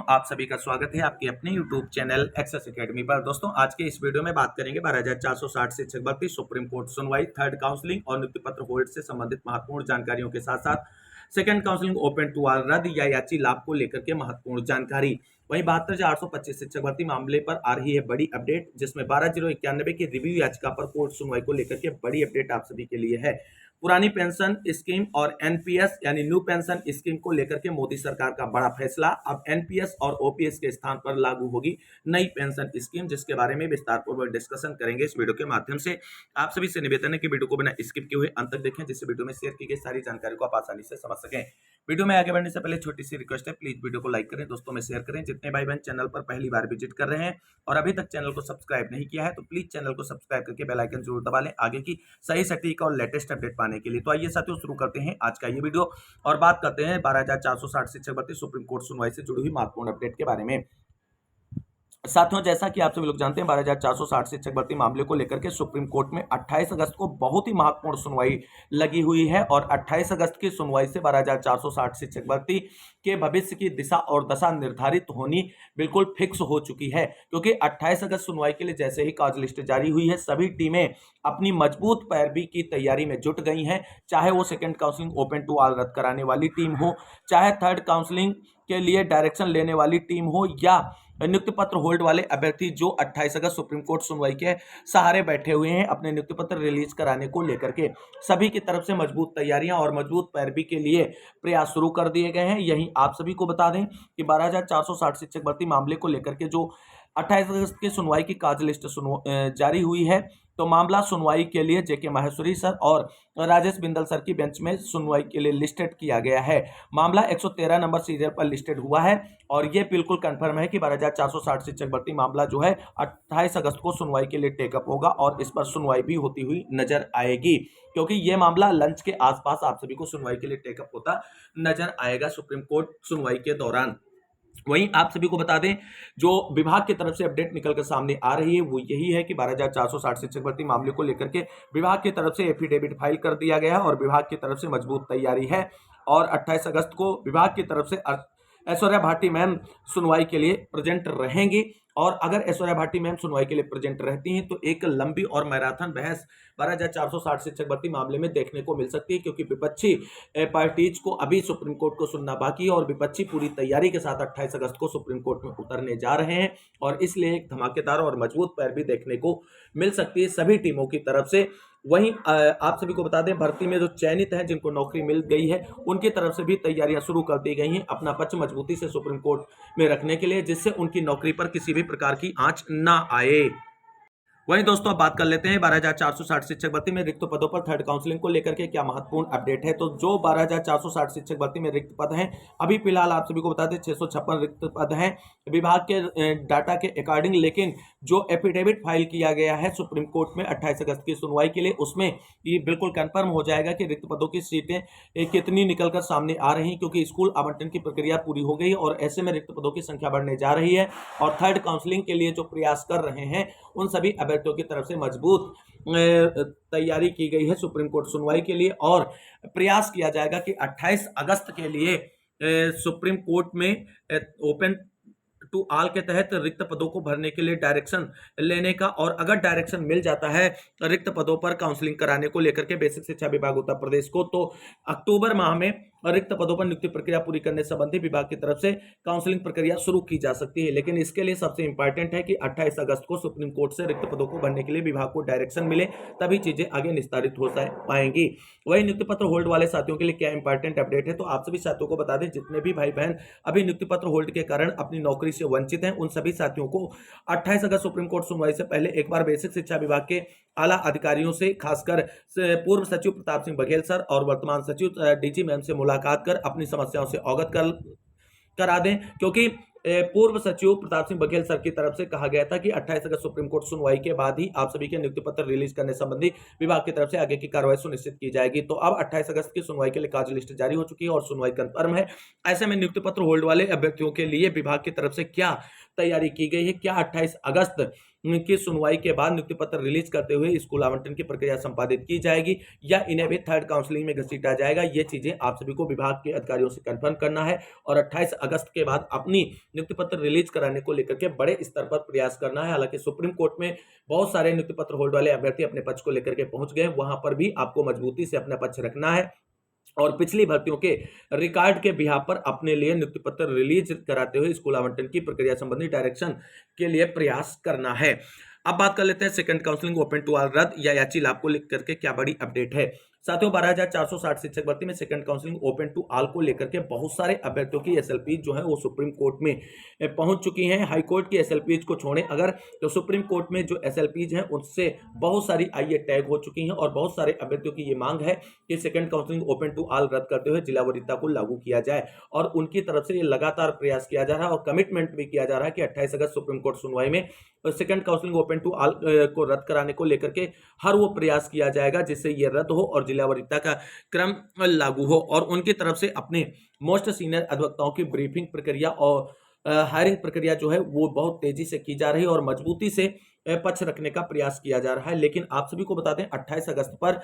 आप सभी का स्वागत है आपके अपने YouTube चैनल एक्सेस एकेडमी पर। दोस्तों आज के इस वीडियो में बात करेंगे 12,460 शिक्षक भर्ती सुप्रीम कोर्ट सुनवाई, थर्ड काउंसलिंग और नियुक्ति पत्र होल्ड से संबंधित महत्वपूर्ण जानकारियों के साथ साथ second counselling open to all रद्द या याची लाभ को लेकर के महत्वपूर्ण जानकारी। वहीं 72,825 शिक्षक भर्ती मामले पर आ रही है बड़ी अपडेट, जिसमें 12,091 की रिव्यू याचिका पर कोर्ट सुनवाई को लेकर के बड़ी अपडेट आप सभी के लिए है। पुरानी पेंशन स्कीम और एनपीएस यानी न्यू पेंशन स्कीम को लेकर के मोदी सरकार का बड़ा फैसला। अब एनपीएस और ओपीएस के स्थान पर लागू होगी नई पेंशन स्कीम, जिसके बारे में विस्तार पूर्वक डिस्कशन करेंगे इस वीडियो के माध्यम से। आप सभी से निवेदन है कि वीडियो को बिना स्किप किए हुए अंत तक देखें, जिससे वीडियो में शेयर की गई सारी जानकारी को आप आसानी से समझ सकें। वीडियो में आगे बढ़ने से पहले छोटी सी रिक्वेस्ट है, प्लीज वीडियो को लाइक करें, दोस्तों में शेयर करें। जितने भाई बहन चैनल पर पहली बार विजिट कर रहे हैं और अभी तक चैनल को सब्सक्राइब नहीं किया है तो प्लीज चैनल को सब्सक्राइब करके बेल आइकन जरूर दबा लें आगे की सही सटीक और लेटेस्ट अपडेट पाने के लिए। तो आइए साथियों शुरू करते हैं आज का ये वीडियो और बात करते हैं 12,460 शिक्षक भर्ती सुप्रीम कोर्ट सुनवाई से जुड़ी हुई महत्वपूर्ण अपडेट के बारे में। साथियों जैसा कि आप सभी लोग जानते हैं 12,460 शिक्षक भर्ती मामले को लेकर के सुप्रीम कोर्ट में 28 अगस्त को बहुत ही महत्वपूर्ण सुनवाई लगी हुई है और 28 अगस्त की सुनवाई से 12,460 शिक्षक भर्ती के भविष्य की दिशा और दशा निर्धारित होनी बिल्कुल फिक्स हो चुकी है, क्योंकि 28 अगस्त सुनवाई के लिए जैसे ही कार्य लिस्ट जारी हुई है सभी टीमें अपनी मजबूत पैरवी की तैयारी में जुट गई हैं। चाहे वो second counselling open to all रद्द कराने वाली टीम हो, चाहे थर्ड काउंसलिंग के लिए डायरेक्शन लेने वाली टीम हो, या नियुक्ति पत्र होल्ड वाले अभ्यर्थी जो 28 अगस्त सुप्रीम कोर्ट सुनवाई के सहारे बैठे हुए हैं अपने नियुक्ति पत्र रिलीज कराने को लेकर के, सभी की तरफ से मजबूत तैयारियां और मजबूत पैरवी के लिए प्रयास शुरू कर दिए गए हैं। यही आप सभी को बता दें कि 12,460 शिक्षक भर्ती मामले को लेकर के जो 28 अगस्त की सुनवाई की कार्य लिस्ट जारी हुई है, तो मामला सुनवाई के लिए जेके माहेश्वरी सर और राजेश बिंदल सर की बेंच में सुनवाई के लिए लिस्टेड किया गया है। मामला 113 नंबर सीरियल पर लिस्टेड हुआ है और यह बिल्कुल कंफर्म है कि 12,460 शिक्षक भर्ती मामला जो है 28 अगस्त को सुनवाई के लिए टेकअप होगा और इस पर सुनवाई भी होती हुई नजर आएगी, क्योंकि यह मामला लंच के आसपास आप सभी को सुनवाई के लिए टेकअप होता नजर आएगा सुप्रीम कोर्ट सुनवाई के दौरान। वहीं आप सभी को बता दें जो विभाग की तरफ से अपडेट निकलकर सामने आ रही है वो यही है कि 12,460 शिक्षक भर्ती मामले को लेकर के विभाग की तरफ से एफिडेविट फाइल कर दिया गया है और विभाग की तरफ से मजबूत तैयारी है और 28 अगस्त को विभाग की तरफ से ऐश्वर्या भाटी मैम सुनवाई के लिए प्रेजेंट रहेंगी। और अगर ऐश्वर्या भाटी मैम सुनवाई के लिए प्रेजेंट रहती हैं तो एक लंबी और मैराथन बहस 12,460 शिक्षक भर्ती मामले में देखने को मिल सकती है, क्योंकि विपक्षी पार्टीज को अभी सुप्रीम कोर्ट को सुनना बाकी है और विपक्षी पूरी तैयारी के साथ 28 अगस्त को सुप्रीम कोर्ट में उतरने जा रहे हैं और इसलिए एक धमाकेदार और मजबूत पैरवी देखने को मिल सकती है सभी टीमों की तरफ से। वहीं आप सभी को बता दें भर्ती में जो चयनित हैं जिनको नौकरी मिल गई है उनकी तरफ से भी तैयारियां शुरू कर दी गई हैं अपना पक्ष मजबूती से सुप्रीम कोर्ट में रखने के लिए, जिससे उनकी नौकरी पर किसी भी प्रकार की आंच ना आए। वहीं दोस्तों अब बात कर लेते हैं 12,460 शिक्षक भर्ती में रिक्त पदों पर थर्ड काउंसलिंग को लेकर के क्या महत्वपूर्ण अपडेट है। तो जो 12,460 शिक्षक भर्ती में रिक्त पद हैं अभी फिलहाल आप सभी को बता दें 656 रिक्त पद हैं विभाग के डाटा के अकॉर्डिंग, लेकिन जो एफिडेविट फाइल किया गया है सुप्रीम कोर्ट में 28 अगस्त की सुनवाई के लिए उसमें ये बिल्कुल कंफर्म हो जाएगा कि रिक्त पदों की सीटें कितनी निकलकर सामने आ रही हैं, क्योंकि स्कूल आवंटन की प्रक्रिया पूरी हो गई और ऐसे में रिक्त पदों की संख्या बढ़ने जा रही है और थर्ड काउंसलिंग के लिए जो प्रयास कर रहे हैं उन सभी अभ्यर्थियों की तरफ से मजबूत तैयारी की गई है सुप्रीम कोर्ट सुनवाई के लिए और प्रयास किया जाएगा कि 28 अगस्त के लिए सुप्रीम कोर्ट में ओपन टू ऑल के तहत रिक्त पदों को भरने के लिए डायरेक्शन लेने का, और अगर डायरेक्शन मिल जाता है रिक्त पदों पर काउंसलिंग कराने को लेकर के बेसिक शिक्षा विभाग उत्तर प्रदेश को, तो अक्टूबर माह में रिक्त पदों पर नियुक्ति प्रक्रिया पूरी करने संबंधी विभाग की तरफ से काउंसलिंग प्रक्रिया शुरू की जा सकती है। लेकिन इसके लिए सबसे इंपॉर्टेंट है कि 28 अगस्त को सुप्रीम कोर्ट से रिक्त पदों को भरने के लिए विभाग को डायरेक्शन मिले, तभी चीजें आगे निस्तारित हो पाएंगी। वही नियुक्ति पत्र होल्ड वाले साथियों के लिए क्या इंपॉर्टेंट अपडेट है, तो आप सभी साथियों को बता दें जितने भी भाई बहन अभी नियुक्ति पत्र होल्ड के कारण अपनी नौकरी से वंचित हैं उन सभी साथियों को 28 अगस्त सुप्रीम कोर्ट सुनवाई से पहले एक बार बेसिक शिक्षा विभाग के आला अधिकारियों से, खासकर पूर्व सचिव प्रताप सिंह बघेल सर और वर्तमान सचिव डीजी मैम से मुलाकात कर अपनी समस्याओं से अवगत करा दें, क्योंकि पूर्व सचिव प्रताप सिंह बघेल सर की तरफ से कहा गया था कि 28 अगस्त सुप्रीम कोर्ट सुनवाई के बाद ही आप सभी के नियुक्ति पत्र रिलीज करने संबंधी विभाग की तरफ से आगे की कार्रवाई सुनिश्चित की जाएगी। तो अब 28 अगस्त की सुनवाई के लिए कार्य लिस्ट जारी हो चुकी है और सुनवाई कंफर्म है। ऐसे में नियुक्ति पत्र होल्ड वाले अभ्यर्थियों के लिए विभाग की तरफ से क्या तैयारी की गई है, क्या 28 अगस्त की सुनवाई के बाद नियुक्ति पत्र रिलीज करते हुए स्कूल आवंटन की प्रक्रिया संपादित की जाएगी या इन्हें भी थर्ड काउंसलिंग में घसीटा जाएगा। ये चीजें आप सभी को विभाग के अधिकारियों से कंफर्म करना है और 28 अगस्त के बाद अपनी नियुक्ति पत्र रिलीज कराने को लेकर के बड़े स्तर पर प्रयास करना है। हालांकि सुप्रीम कोर्ट में बहुत सारे नियुक्ति पत्र होल्ड वाले अभ्यर्थी अपने पक्ष को लेकर के पहुंच गए, वहां पर भी आपको मजबूती से अपना पक्ष रखना है और पिछली भर्तियों के रिकॉर्ड के बिहार पर अपने लिए नियुक्ति पत्र रिलीज कराते हुए स्कूल आवंटन की प्रक्रिया संबंधी डायरेक्शन के लिए प्रयास करना है। अब बात कर लेते हैं second counselling open to all रद्द या याची लाभ को लेकर के क्या बड़ी अपडेट है। साथियों, 12,460 शिक्षक भर्ती में second counselling open to all को लेकर के बहुत सारे अभ्यर्थियों की एसएलपी जो है वो सुप्रीम कोर्ट में पहुंच चुकी हैं। हाई कोर्ट की एसएलपी को छोड़े अगर तो सुप्रीम कोर्ट में जो एसएलपी हैं उससे बहुत सारी आईए टैग हो चुकी हैं और बहुत सारे अभ्यर्थियों की ये मांग है कि second counselling open to all रद्द करते हुए जिला वरीयता को लागू किया जाए और उनकी तरफ से ये लगातार प्रयास किया जा रहा है और कमिटमेंट भी किया जा रहा है कि 28 अगस्त सुप्रीम कोर्ट सुनवाई में second counselling open to all को रद्द कराने को लेकर के हर वो प्रयास किया जाएगा जिससे ये रद्द हो और जिला वरीयता का क्रम लागू हो और उनकी तरफ से अपने मोस्ट सीनियर अधिवक्ताओं की ब्रीफिंग प्रक्रिया और हायरिंग प्रक्रिया जो है वो बहुत तेजी से की जा रही है और मजबूती से पक्ष रखने का प्रयास किया जा रहा है। लेकिन आप सभी को बता दें 28 अगस्त पर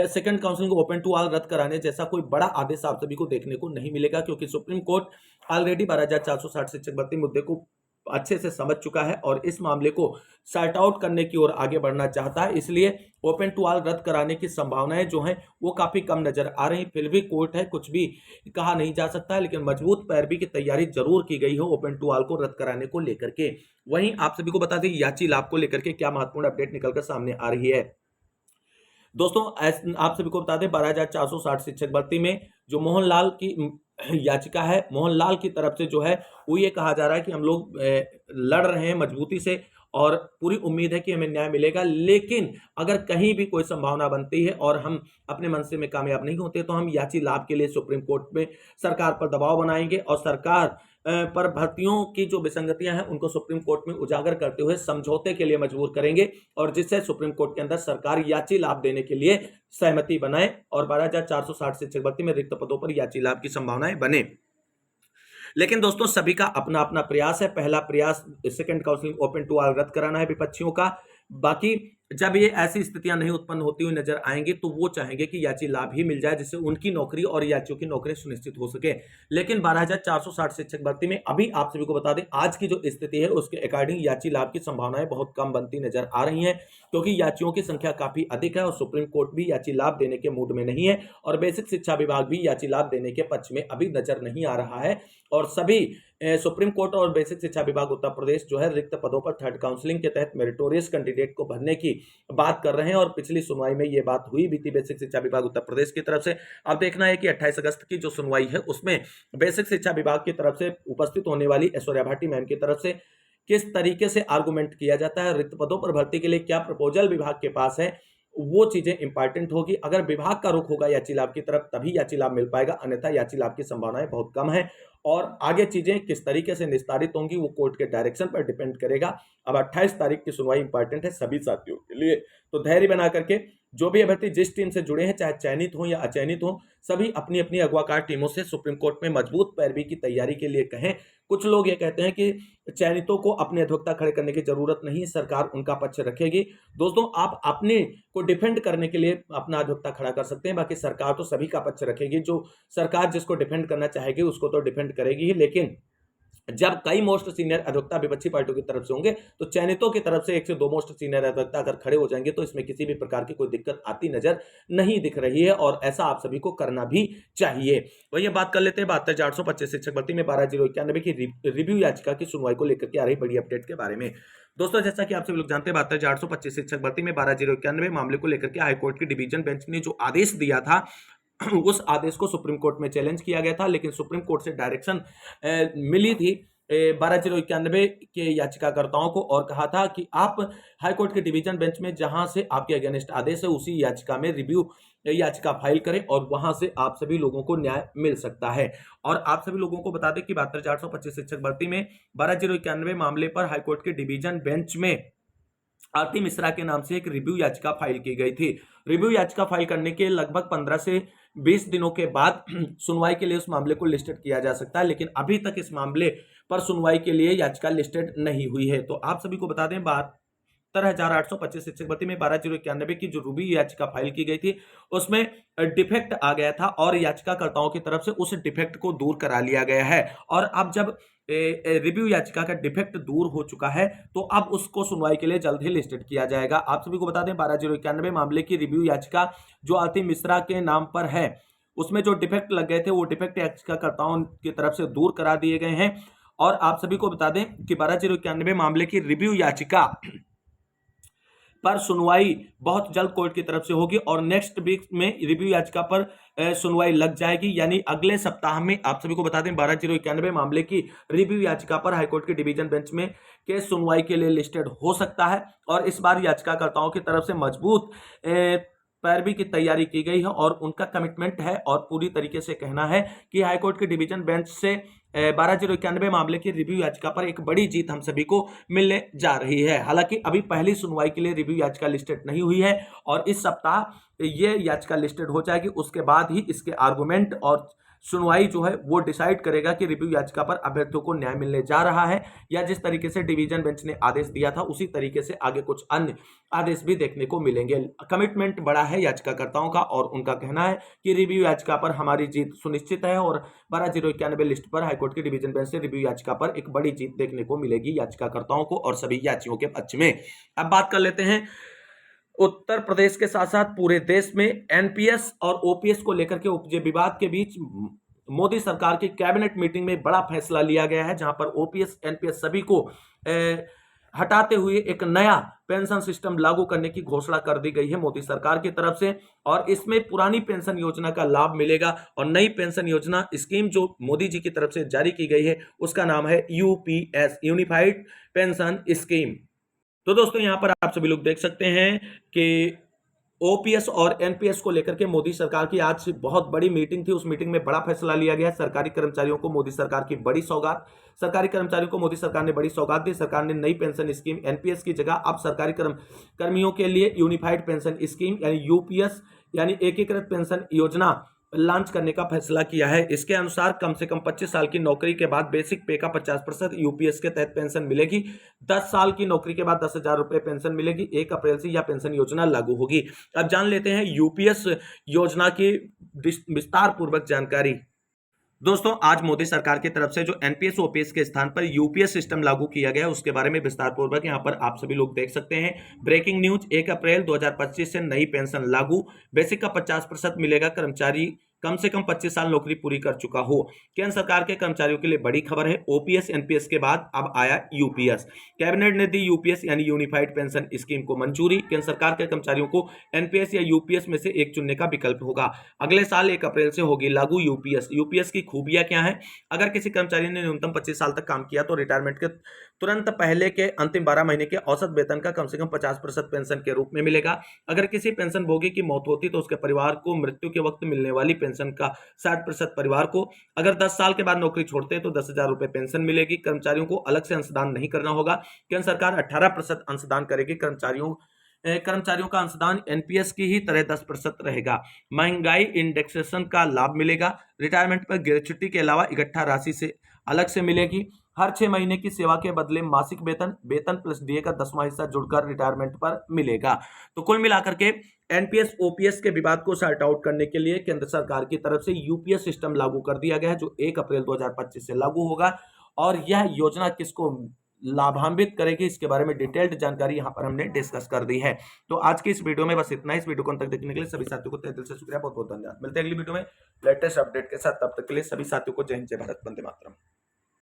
second counselling open to all रद्द कराने जैसा कोई बड़ा आदेश आप सभी को देखने को नहीं मिलेगा क्योंकि सुप्रीम कोर्ट ऑलरेडी 12,460 शिक्षक भर्ती मुद्दे को अच्छे से समझ चुका है और इस मामले को सॉर्ट आउट करने की ओर आगे बढ़ना चाहता है। इसलिए ओपन टू ऑल रद्द कराने की संभावनाएं जो हैं वो काफी कम नजर आ रही। फिर भी कोर्ट है, कुछ भी कहा नहीं जा सकता है, लेकिन मजबूत पैरवी की तैयारी जरूर की गई हो ओपन टू ऑल को रद्द कराने को लेकर के। वहीं आप सभी को बता दें याची लाभ को लेकर के क्या महत्वपूर्ण अपडेट निकलकर सामने आ रही है। दोस्तों आप सभी को बता दें 12,460 शिक्षक भर्ती में जो मोहनलाल की याचिका है, मोहनलाल की तरफ से जो है वो ये कहा जा रहा है कि हम लोग लड़ रहे हैं मजबूती से और पूरी उम्मीद है कि हमें न्याय मिलेगा, लेकिन अगर कहीं भी कोई संभावना बनती है और हम अपने मनसे में कामयाब नहीं होते तो हम याची लाभ के लिए सुप्रीम कोर्ट में सरकार पर दबाव बनाएंगे और सरकार पर भर्तियों की जो विसंगतियां हैं उनको सुप्रीम कोर्ट में उजागर करते हुए समझौते के लिए मजबूर करेंगे और जिससे सुप्रीम कोर्ट के अंदर सरकार याची लाभ देने के लिए सहमति बनाए और 12,460 शिक्षक भर्ती में रिक्त पदों पर याची लाभ की संभावनाएं बने। लेकिन दोस्तों सभी का अपना अपना प्रयास है। पहला प्रयास second counselling open to all रद्द कराना है विपक्षियों का। बाकी जब ये ऐसी स्थितियां नहीं उत्पन्न होती हुई नजर आएंगी तो वो चाहेंगे कि याची लाभ ही मिल जाए जिससे उनकी नौकरी और याचियों की नौकरी सुनिश्चित हो सके। लेकिन 12,460 शिक्षक भर्ती में अभी आप सभी को बता दें आज की जो स्थिति है उसके अकॉर्डिंग याची लाभ की संभावनाएं बहुत कम बनती नजर आ रही हैं क्योंकि याचियों की संख्या काफी अधिक है और सुप्रीम कोर्ट भी याची लाभ देने के मूड में नहीं है और बेसिक शिक्षा विभाग भी याची लाभ देने के पक्ष में अभी नजर नहीं आ रहा है और सभी सुप्रीम कोर्ट और बेसिक शिक्षा विभाग उत्तर प्रदेश जो है रिक्त पदों पर थर्ड काउंसलिंग के तहत मेरिटोरियस कैंडिडेट को भरने की बात कर रहे हैं और पिछली सुनवाई में ये बात हुई भी थी बेसिक शिक्षा विभाग उत्तर प्रदेश की तरफ से। अब देखना है कि 28 अगस्त की जो सुनवाई है उसमें बेसिक शिक्षा विभाग की तरफ से उपस्थित होने वाली ऐश्वर्या भाटी मैम की तरफ से किस तरीके से आर्गुमेंट किया जाता है, रिक्त पदों पर भर्ती के लिए क्या प्रपोजल विभाग के पास है, वो चीजें इंपॉर्टेंट होगी। अगर विभाग का रुख होगा याची लाभ की तरफ तभी याची लाभ मिल पाएगा, अन्यथा याची लाभ की संभावनाएं बहुत कम है और आगे चीजें किस तरीके से निस्तारित होंगी वो कोर्ट के डायरेक्शन पर डिपेंड करेगा। अब 28 तारीख की सुनवाई इंपॉर्टेंट है सभी साथियों के लिए, तो धैर्य बना करके जो भी अभ्यर्थी जिस टीम से जुड़े हैं चाहे चयनित हो या अचयनित हो सभी अपनी अपनी अगवाकार टीमों से सुप्रीम कोर्ट में मजबूत पैरवी की तैयारी के लिए कहें। कुछ लोग ये कहते हैं कि चयनितों को अपने अधिवक्ता खड़े करने की जरूरत नहीं, सरकार उनका पक्ष रखेगी। दोस्तों आप अपने को डिफेंड करने के लिए अपना अधिवक्ता खड़ा कर सकते हैं, बाकी सरकार तो सभी का पक्ष रखेगी। जो सरकार जिसको डिफेंड करना चाहेगी उसको तो डिफेंड करेगी ही, लेकिन जब कई मोस्ट सीनियर अधिवक्ता विपक्षी पार्टियों की तरफ से होंगे तो चयनितों की तरफ से 1 से 2 मोस्ट सीनियर अधिवक्ता अगर खड़े हो जाएंगे तो इसमें किसी भी प्रकार की कोई दिक्कत आती नजर नहीं दिख रही है और ऐसा आप सभी को करना भी चाहिए। वही बात कर लेते हैं 72,425 शिक्षक भर्ती में 12,091 की रिव्यू याचिका की सुनवाई को लेकर के आ रही बड़ी अपडेट के बारे में। दोस्तों जैसा कि आप सभी लोग जानते हैं 72,425 शिक्षक भर्ती में 12,091 मामले को लेकर के हाईकोर्ट की डिवीजन बेंच ने जो आदेश दिया था उस आदेश को सुप्रीम कोर्ट में चैलेंज किया गया था, लेकिन सुप्रीम कोर्ट से डायरेक्शन मिली थी 12,091 के याचिकाकर्ताओं को और कहा था कि आप हाईकोर्ट के डिवीजन बेंच में जहां से आपके अगेंस्ट आदेश है उसी याचिका में रिव्यू याचिका फाइल करें और वहां से आप सभी लोगों को न्याय मिल सकता है। और आप सभी लोगों को बता दें कि 72,425 शिक्षक भर्ती में 12,091 मामले पर हाईकोर्ट के डिवीजन बेंच में आरती मिश्रा के नाम से एक रिव्यू याचिका फाइल की गई थी। रिव्यू याचिका फाइल करने के लगभग 15 से 20 दिनों के बाद सुनवाई के लिए उस मामले को लिस्टेड किया जा सकता है, लेकिन अभी तक इस मामले पर सुनवाई के लिए याचिका लिस्टेड नहीं हुई है। तो आप सभी को बता दें बात 72,825 शिक्षक भर्ती में 12,091 की जो रूबी याचिका फाइल की गई थी उसमें डिफेक्ट आ गया था और याचिकाकर्ताओं की तरफ से उस डिफेक्ट को दूर करा लिया गया है। और अब जब रिव्यू याचिका का डिफेक्ट दूर हो चुका है तो अब उसको सुनवाई के लिए जल्द ही लिस्टेड किया जाएगा। आप सभी को बता दें 12,091 मामले की रिव्यू याचिका जो आरती मिश्रा के नाम पर है उसमें जो डिफेक्ट लग गए थे वो डिफेक्ट याचिकाकर्ताओं की तरफ से दूर करा दिए गए हैं। और आप सभी को बता दें कि 12,091 मामले की रिव्यू याचिका पर सुनवाई बहुत जल्द कोर्ट की तरफ से होगी और नेक्स्ट वीक में रिव्यू याचिका पर सुनवाई लग जाएगी, यानी अगले सप्ताह में। आप सभी को बता दें 12,091 मामले की रिव्यू याचिका पर हाईकोर्ट के डिवीजन बेंच में केस सुनवाई के लिए लिस्टेड हो सकता है। और इस बार याचिकाकर्ताओं की तरफ से मजबूत पैरवी की तैयारी की गई है और उनका कमिटमेंट है और पूरी तरीके से कहना है कि हाईकोर्ट के डिवीजन बेंच से 12,091 मामले की रिव्यू याचिका पर एक बड़ी जीत हम सभी को मिलने जा रही है। हालांकि अभी पहली सुनवाई के लिए रिव्यू याचिका लिस्टेड नहीं हुई है और इस सप्ताह ये याचिका लिस्टेड हो जाएगी, उसके बाद ही इसके आर्गुमेंट और सुनवाई जो है वो डिसाइड करेगा कि रिव्यू याचिका पर अभ्यर्थियों को न्याय मिलने जा रहा है या जिस तरीके से डिवीजन बेंच ने आदेश दिया था उसी तरीके से आगे कुछ अन्य आदेश भी देखने को मिलेंगे। कमिटमेंट बड़ा है याचिकाकर्ताओं का और उनका कहना है कि रिव्यू याचिका पर हमारी जीत सुनिश्चित है और 12,091 लिस्ट पर हाईकोर्ट के डिवीजन बेंच से रिव्यू याचिका पर एक बड़ी जीत देखने को मिलेगी याचिकाकर्ताओं को और सभी याचियों के पक्ष में। अब बात कर लेते हैं उत्तर प्रदेश के साथ साथ पूरे देश में एनपीएस और ओपीएस को लेकर के उपजे विवाद के बीच मोदी सरकार की कैबिनेट मीटिंग में बड़ा फैसला लिया गया है, जहां पर ओपीएस एनपीएस सभी को हटाते हुए एक नया पेंशन सिस्टम लागू करने की घोषणा कर दी गई है मोदी सरकार की तरफ से। और इसमें पुरानी पेंशन योजना का लाभ मिलेगा और नई पेंशन योजना स्कीम जो मोदी जी की तरफ से जारी की गई है उसका नाम है यूपीएस, यूनिफाइड पेंशन स्कीम। तो दोस्तों यहां पर आप सभी लोग देख सकते हैं कि ओपीएस और एनपीएस को लेकर के मोदी सरकार की आज बहुत बड़ी मीटिंग थी। उस मीटिंग में बड़ा फैसला लिया गया। सरकारी कर्मचारियों को मोदी सरकार की बड़ी सौगात, सरकारी कर्मचारियों को मोदी सरकार ने बड़ी सौगात दी। सरकार ने नई पेंशन स्कीम एनपीएस की जगह अब सरकारी कर्मियों के लिए यूनिफाइड पेंशन स्कीम यानी यूपीएस यानी एकीकृत पेंशन योजना लॉन्च करने का फैसला किया है। इसके अनुसार कम से कम 25 साल की नौकरी के बाद बेसिक पे का 50% यूपीएस के तहत पेंशन मिलेगी। 10 साल की नौकरी के बाद 10,000 रुपए पेंशन मिलेगी। 1 अप्रैल से यह पेंशन योजना लागू होगी। अब जान लेते हैं यूपीएस योजना की विस्तार पूर्वक जानकारी। दोस्तों आज मोदी सरकार की तरफ से जो एनपीएस ओपीएस के स्थान पर यूपीएस सिस्टम लागू किया गया उसके बारे में विस्तार पूर्वक यहां पर आप सभी लोग देख सकते हैं। ब्रेकिंग न्यूज, 1 अप्रैल 2025 से नई पेंशन लागू। बेसिक का 50% मिलेगा कर्मचारी कम से कम 25 साल नौकरी पूरी कर चुका हो। केंद्र सरकार के कर्मचारियों के लिए बड़ी खबर है। ओपीएस एनपीएस के बाद अब आया यूपीएस। कैबिनेट ने दी यूपीएस यानी यूनिफाइड पेंशन स्कीम को मंजूरी। केंद्र सरकार के कर्मचारियों को एनपीएस या यूपीएस में से एक चुनने का विकल्प होगा। अगले साल 1 अप्रैल से होगी लागू यूपीएस। यूपीएस की खूबियां क्या है? अगर किसी कर्मचारी ने न्यूनतम 25 साल तक काम किया तो रिटायरमेंट के तुरंत पहले के अंतिम 12 महीने के औसत वेतन का कम से कम 50% पेंशन के रूप में मिलेगा। अगर किसी पेंशन भोगी की मौत होती तो उसके परिवार को मृत्यु के वक्त मिलने वाली पेंशन का 60% परिवार को। अगर 10 साल के बाद नौकरी छोड़ते हैं तो 10,000 रुपए पेंशन मिलेगी। कर्मचारियों को अलग से अंशदान नहीं करना होगा। केंद्र सरकार 18% अंशदान करेगी। कर्मचारियों का अंशदान एनपीएस की ही तरह 10% रहेगा। महंगाई इंडेक्सेशन का लाभ मिलेगा। रिटायरमेंट पर ग्रेच्युटी के अलावा इकट्ठा राशि से अलग से मिलेगी। हर 6 महीने की सेवा के बदले मासिक वेतन प्लस डीए का 10वां हिस्सा जुड़कर रिटायरमेंट पर मिलेगा। तो कुल मिलाकर के एनपीएस ओपीएस के विवाद को सॉर्ट आउट करने के लिए केंद्र सरकार की तरफ से यूपीएस सिस्टम लागू कर दिया गया है जो 1 अप्रैल 2025 से लागू होगा। और यह योजना किसको लाभान्वित करेगी इसके बारे में डिटेल्ड जानकारी यहां पर हमने डिस्कस कर दी है। तो आज की इस वीडियो में बस इतना ही। इस वीडियो को अंत तक देखने के लिए सभी साथियों को तहे दिल से शुक्रिया, बहुत बहुत धन्यवाद। मिलते हैं अगली वीडियो में लेटेस्ट अपडेट के साथ। तब तक के लिए सभी साथियों को जय हिंद, जय भारत, वंदे मातरम।